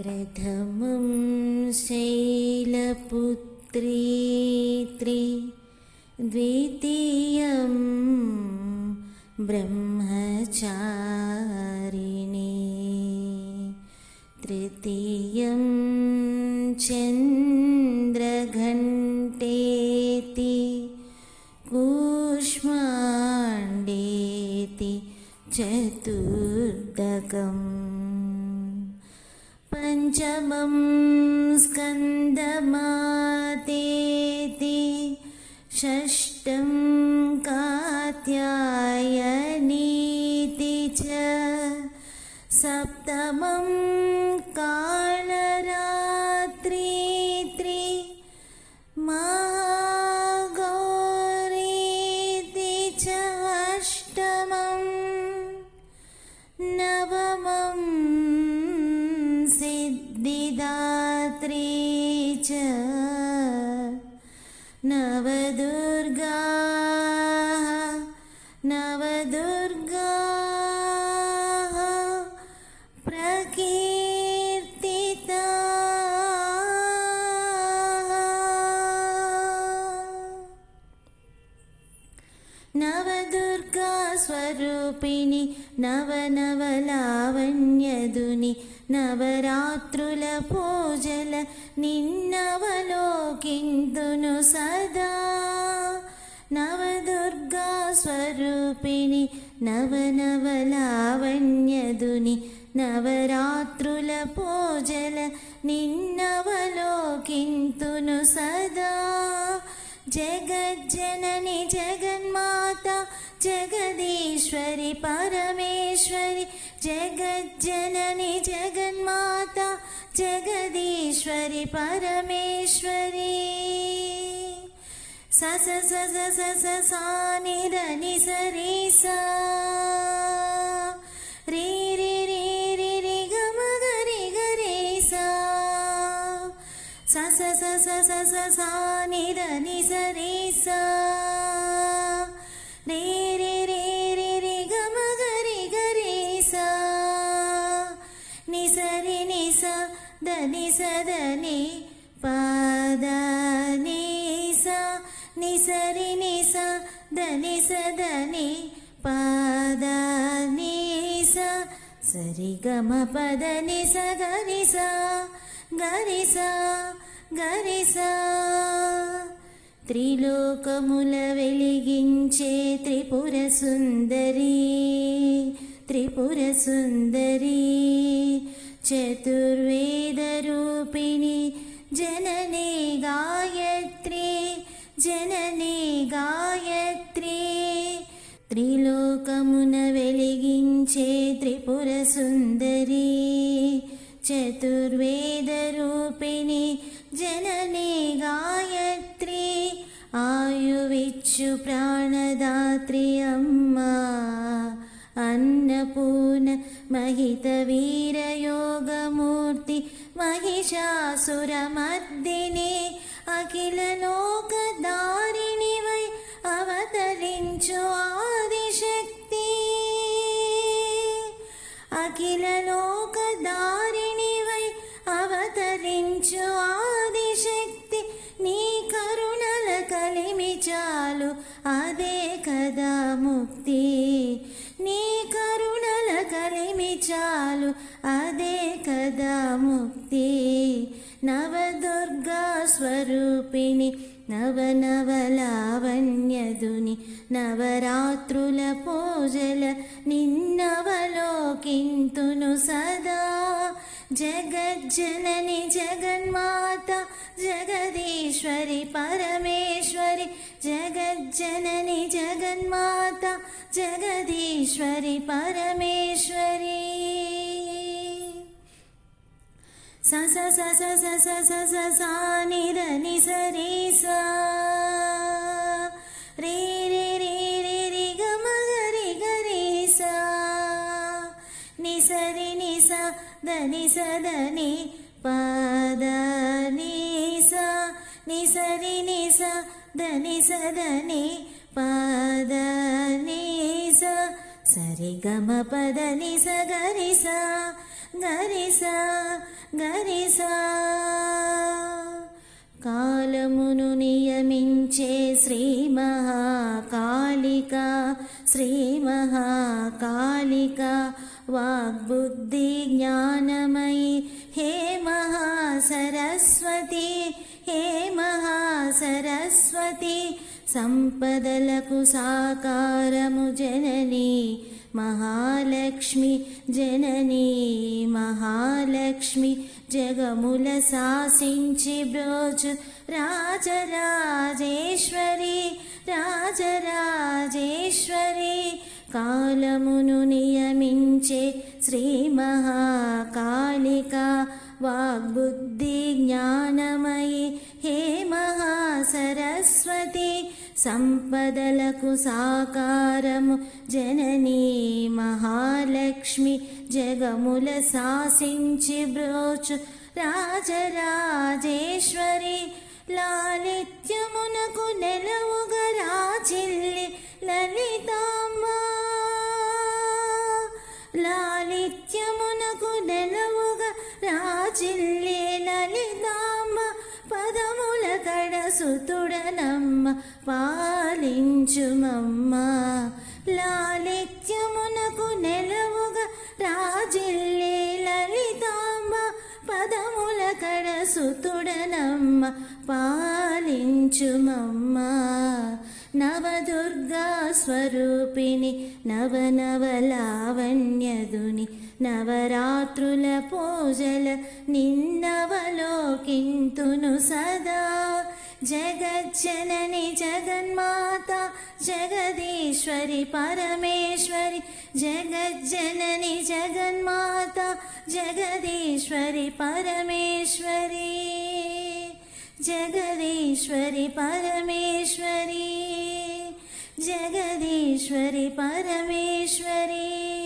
प्रथमं शैलपुत्री द्वितीयं ब्रह्मचारिणी तृतीयं चन्द्रघण्टेति कूष्माण्डेति चतुर्दकम् पंचमं स्कन्दमातेति षष्ठं कात्यायनीति च सप्तमं कालरात्रि महागौरीति च अष्टमं नवमं सिद्धिदात्री च नवदुर्गाः प्रकीर्तिताः नवदुर्गा स्वरूपिणि नवनवलावण्यधुनि नवरात्रुल पूजल निन्नवलोकिन्तुनु सदा नवदुर्गा स्वरूपिणि नवनवलावण्यधुनि नवरात्रुल पूजल निन्नवलोकिन्तुनु सदा जगज्जननि जगन्माता जगदीश्वरि परमेश्वरि जगज्जननि जगन्माता जगदीश्वरि परमेश्वरि स स स स स स सा नि ध नि स रि सा रि रि रि रि रि ग म ग रि ग रि सा स स स स स स सा नि ध नि स रि सा रि रि रि रि रि ग म ग रि ग रि सा नि स रि नि स द नि स द नि प द नि स नि स रि नि स द नि स द नि प द नि स स रि ग म प द नि स ग रि सा ग रि सा ग रि सा त्रिलोकमुल वेलिगिंचे त्रिपुर सुंदरी त्रिपुर सुंदरी चतुर्वेद रूपिणी जननी गायत्री जननी गायत्री त्रिलोकमुन वेलिगिंचे त्रिपुर सुंदरी चतुर्वेद रूपिणी जननी गायत्री आयुविच्चु प्राणदात्री अम्मा अन्नपूर्ण महित वीरयोगमूर्ति महिषासुरमर्दिनी अखिल लोकधारिणि वै अवतरिंचु आदिशक्ति अखिल लोकधारिणि वै अवतरिंचु आदिशक्ति नी करुणल కలిమి చాలు అదే కదా ముక్తి నీ కరుణల కలిమి చాలు అదే కదా ముక్తి నవదుర్గా స్వరూపిణి నవనవలావణ్యధుని నవరాత్రుల పూజల నిన్నవలోకింతును సదా జగజ్జనని జగన్మాత జగదీశ్వరి పరమేశ్వరి జగజ్జనని జగన్మాత జగదీశ్వరి పరమేశ్వరి ಸ ಸ ಸ ಸ ಸ ಸ ಸ ಸ ಸ ನಿ ಧ ನಿ ಸ ರಿ ಸ ರಿ ರಿ ರಿ ರಿ ರಿ ಗ ಮ ಗ ರಿ ಗ ರಿ ಸ ನಿ ಸ ರಿ ನಿ ಸ ದ ನಿ ಸ ದ ನಿ ಪ ದ ನಿ ಸ ನಿ ಸ ರಿ ನಿ ಸ ದ ನಿ ಸ ದ ನಿ ಪ ದ ನಿ ಸ ಸ సరి గమ పద నిస గరిస గరిస గరిస. కాలమును నియమించే శ్రీ మహాకాళిక శ్రీ మహాకాళిక వాగ్బుద్ధి జ్ఞానమయి హే మహాసరస్వతి హే మహాసరస్వతి. సంపదలకు సాకారము జనని మహాలక్ష్మి జనని మహాలక్ష్మి. జగముల శాసించి బ్రోచు రాజరాజేశ్వరి రాజరాజేశ్వరి. కాలమును నియమించే శ్రీ మహాకాళిక వాగ్బుద్ధి జ్ఞానమయి హే మహాసరస్వతి. సంపదలకు సాకారము జనని మహాలక్ష్మి. జగముల శాసించి బ్రోచు రాజరాజేశ్వరి. లాలిత్యమునకు నెలవుగా రాజిల్లి లలితాంబ. లాలిత్యమునకు నెలవుగా రాజిల్లి లలితాంబ. పదముల కడ సుతుడనమ్మ పాలించుమమ్మ. లాలిత్యమునకు నెలవుగా రాజిల్లి లలితాంబ. పదముల కడ సుతుడనమ్మ పాలించుమమ్మ. నవదుర్గా స్వరూపిణి నవనవలావణ్యదుని. నవరాత్రుల పూజల నిన్నవలోకింతును సదా. జగజ్జనని జగన్మాత జగదీశ్వరి పరమేశ్వరి. జగజ్జనని జగన్మాత జగదీశ్వరి పరమేశ్వరి. జగదీశ్వరి పరమేశ్వరి జగదీశ్వరి పరమేశ్వరి.